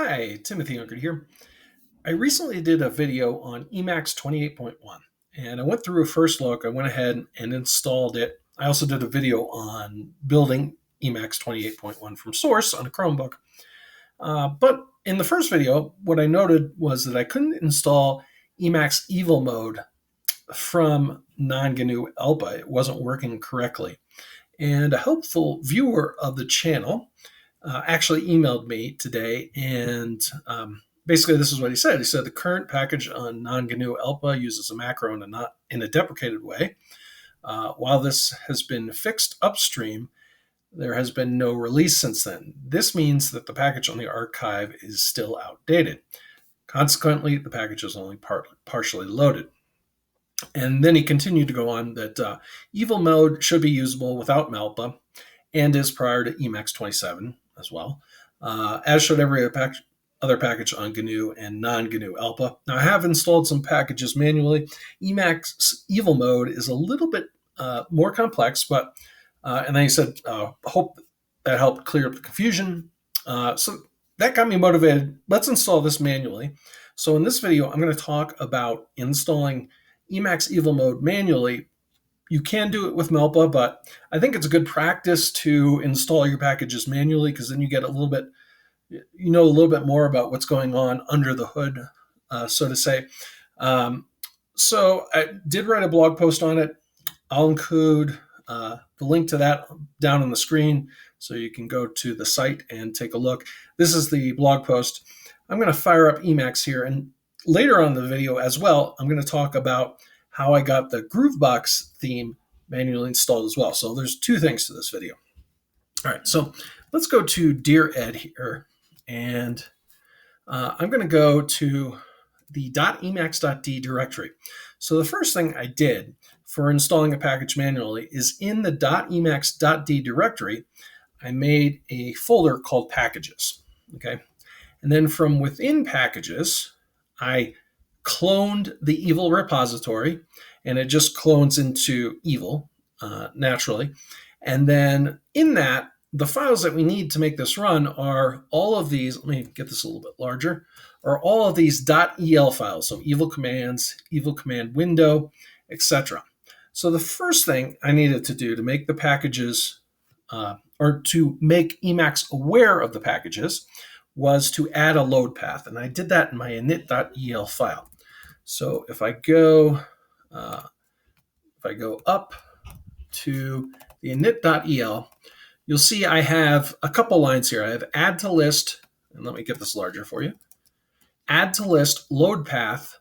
Hi, Timothy Unkert here. I recently did a video on Emacs 28.1 and I went through a first look. I went ahead and installed it. I also did a video on building Emacs 28.1 from source on a Chromebook. But in the first video, what I noted was that I couldn't install Emacs Evil Mode from non-GNU ELPA. It wasn't working correctly. And a helpful viewer of the channel actually emailed me today, and basically this is what he said. He said the current package on non-GNU ELPA uses a macro in a deprecated way. While this has been fixed upstream, there has been no release since then. This means that the package on the archive is still outdated. Consequently, the package is only partially loaded. And then he continued to go on that Evil Mode should be usable without Malpa and is prior to Emacs 27 as well, as should every other package on GNU and non-GNU ELPA. Now, I have installed some packages manually. Emacs Evil Mode is a little bit more complex, but, and then he said, hope that helped clear up the confusion. So that got me motivated. Let's install this manually. So in this video, I'm going to talk about installing Emacs Evil Mode manually. You can do it with Melpa, but I think it's a good practice to install your packages manually, because then you get a little bit more about what's going on under the hood, so to say. So I did write a blog post on it. I'll include the link to that down on the screen, so you can go to the site and take a look. This is the blog post. I'm going to fire up Emacs here, and later on in the video as well, I'm going to talk about how I got the Groovebox theme manually installed as well. So there's two things to this video. All right, so let's go to Dear Ed here, and I'm going to go to the .emacs.d directory. So the first thing I did for installing a package manually is in the .emacs.d directory, I made a folder called Packages, okay? And then from within Packages, I cloned the evil repository, and it just clones into evil naturally. And then in that, the files that we need to make this run are all of these. Let me get this a little bit larger. Are all of these .el files, so evil commands, evil command window, etc. So the first thing I needed to do to make the packages, or to make Emacs aware of the packages, was to add a load path, and I did that in my init.el file. So if I go up to the init.el, you'll see I have a couple lines here. I have add to list, and let me get this larger for you. Add to list load path,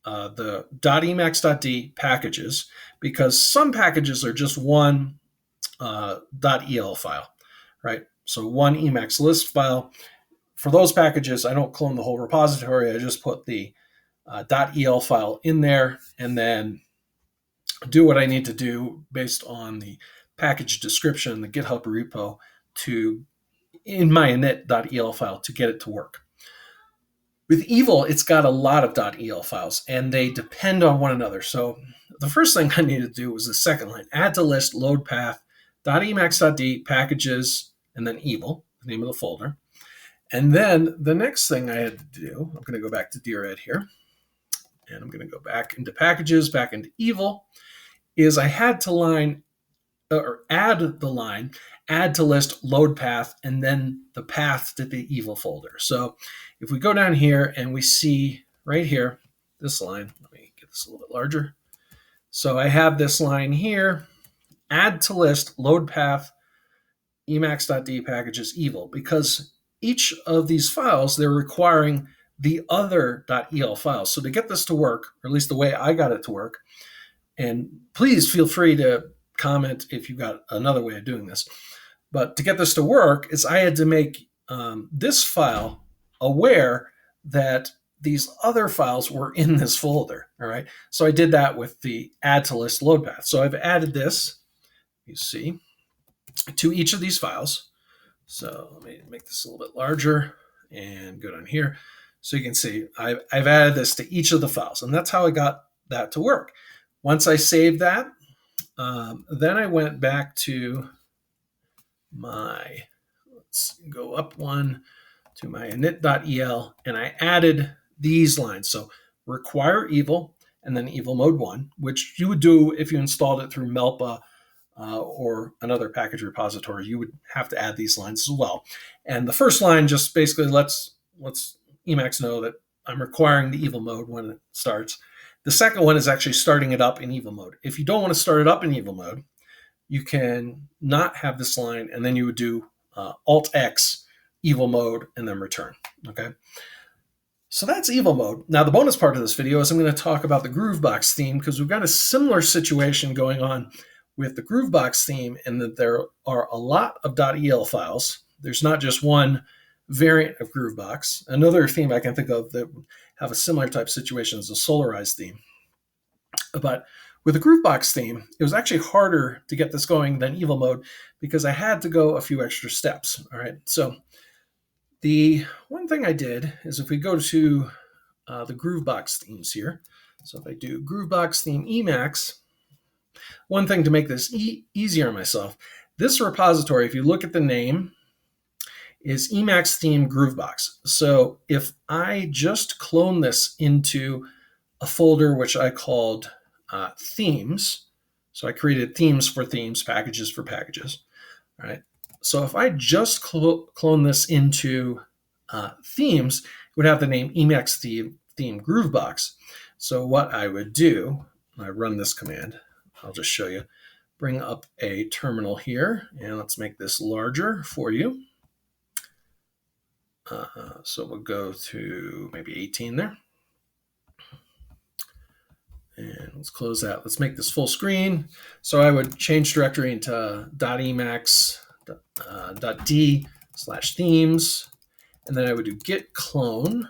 the .emacs.d packages, because some packages are just one .el file, right? So one Emacs list file. For those packages, I don't clone the whole repository. I just put the .el file in there and then do what I need to do based on the package description, the GitHub repo, in my init.el file to get it to work. With Evil, it's got a lot of .el files, and they depend on one another. So the first thing I needed to do was the second line, add to list load path .emacs.d packages, and then Evil, the name of the folder. And then the next thing I had to do, I'm going to go back to Dear Ed here, and I'm going to go back into packages, back into Evil, is I had to add the line, add to list load path, and then the path to the Evil folder. So if we go down here and we see right here, this line, let me get this a little bit larger. So I have this line here, add to list load path, Emacs.d packages Evil, because each of these files, they're requiring the other .el files. So to get this to work, or at least the way I got it to work, and please feel free to comment if you've got another way of doing this, but to get this to work is I had to make this file aware that these other files were in this folder, all right? So I did that with the add to list load path. So I've added this, you see, to each of these files. So let me make this a little bit larger and go down here. So you can see I've added this to each of the files, and that's how I got that to work. Once I saved that, then I went back to let's go up one to my init.el, and I added these lines. So require evil, and then evil mode 1, which you would do if you installed it through Melpa or another package repository. You would have to add these lines as well. And the first line just basically lets Emacs know that I'm requiring the evil mode when it starts. The second one is actually starting it up in evil mode. If you don't want to start it up in evil mode, you can not have this line, and then you would do Alt X evil mode and then return. Okay. So that's evil mode. Now, the bonus part of this video is I'm going to talk about the Groovebox theme, because we've got a similar situation going on with the Groovebox theme in that there are a lot of .el files. There's not just one variant of Groovebox. Another theme I can think of that have a similar type situation is the Solarize theme. But with the Groovebox theme, it was actually harder to get this going than evil mode, because I had to go a few extra steps. All right. So the one thing I did is, if we go to the Groovebox themes here, so if I do Groovebox theme Emacs, one thing to make this easier on myself, this repository, if you look at the name, is Emacs theme Groovebox. So if I just clone this into a folder which I called themes, so I created themes for themes, packages for packages, all right? So if I just clone this into themes, it would have the name Emacs theme Groovebox. So what I would do, I run this command, I'll just show you, bring up a terminal here, and let's make this larger for you. So we'll go to maybe 18 there. And let's close that. Let's make this full screen. So I would change directory into .emacs.d/themes, and then I would do git clone,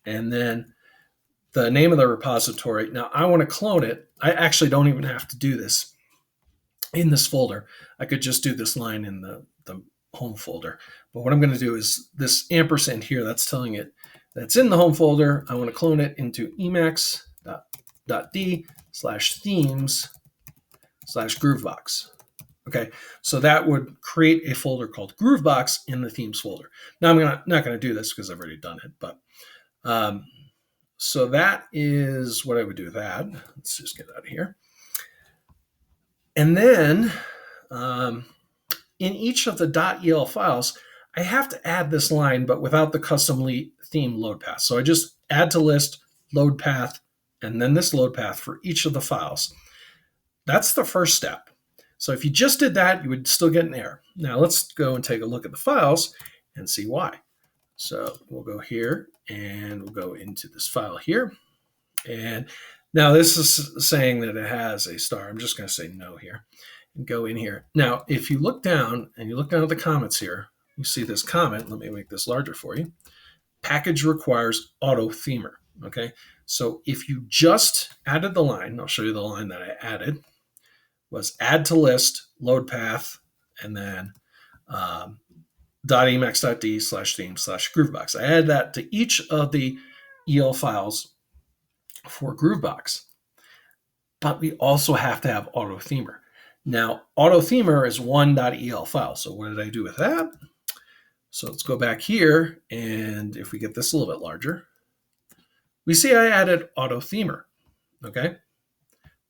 and then the name of the repository. Now I want to clone it. I actually don't even have to do this in this folder. I could just do this line in the home folder. But what I'm going to do is this ampersand here, that's telling it that's in the home folder. I want to clone it into emacs.d/themes/Groovebox. Okay, so that would create a folder called Groovebox in the themes folder. Now I'm not going to do this because I've already done it, but so that is what I would do with that. Let's just get out of here. And then in each of the .el files, I have to add this line, but without the custom theme load path. So I just add to list, load path, and then this load path for each of the files. That's the first step. So if you just did that, you would still get an error. Now let's go and take a look at the files and see why. So we'll go here and we'll go into this file here. And now this is saying that it has a star. I'm just going to say no here and go in here. Now, if you look down and you look down at the comments here, you see this comment. Let me make this larger for you. Package requires auto themer. Okay. So if you just added the line, I'll show you the line that I added, was add to list, load path, and then .emacs.d/theme/Groovebox. I added that to each of the EL files for Groovebox. But we also have to have auto themer. Now, auto themer is one .el file. So what did I do with that? So let's go back here, and if we get this a little bit larger, we see I added auto themer. Okay,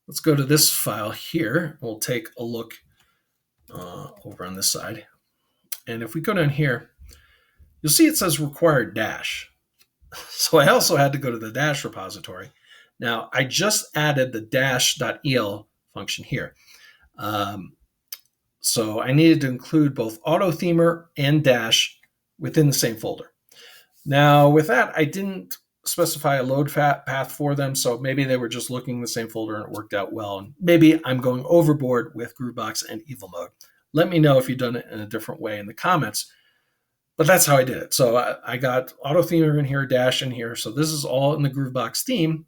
let's go to this file here. We'll take a look over on this side, and if we go down here, you'll see it says required dash. So I also had to go to the dash repository. Now I just added the dash.el function here. So I needed to include both auto themer and dash within the same folder. Now with that, I didn't specify a load path for them, so maybe they were just looking in the same folder and it worked out well. And maybe I'm going overboard with Groovebox and evil mode. Let me know if you've done it in a different way in the comments. But that's how I did it. So I got auto themer in here, dash in here. So this is all in the Groovebox theme.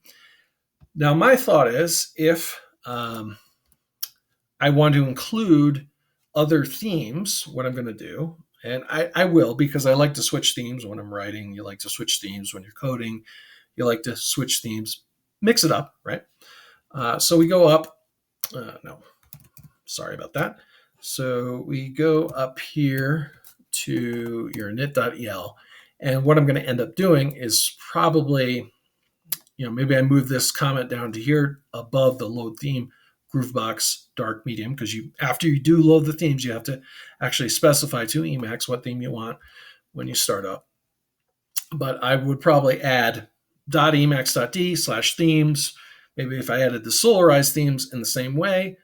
Now my thought is, if I want to include other themes, what I'm going to do, and I will, because I like to switch themes when I'm writing. You like to switch themes when you're coding. You like to switch themes, mix it up, right? So we go up. No, sorry about that. So we go up here to your init.el, And what I'm going to end up doing is probably, maybe I move this comment down to here above the load theme Groovebox dark medium, because after you do load the themes, you have to actually specify to Emacs what theme you want when you start up. But I would probably add .emacs.d/themes. Maybe if I added the Solarize themes in the same way,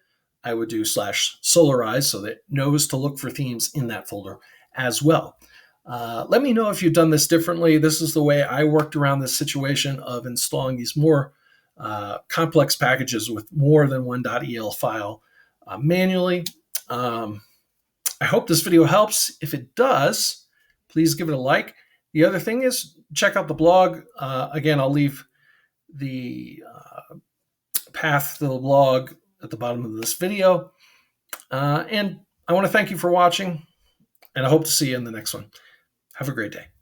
I would do /Solarize so that it knows to look for themes in that folder as well. Let me know if you've done this differently. This is the way I worked around this situation of installing these more complex packages with more than one .el file manually. I hope this video helps. If it does, please give it a like. The other thing is check out the blog. Again, I'll leave the path to the blog at the bottom of this video. And I want to thank you for watching, and I hope to see you in the next one. Have a great day.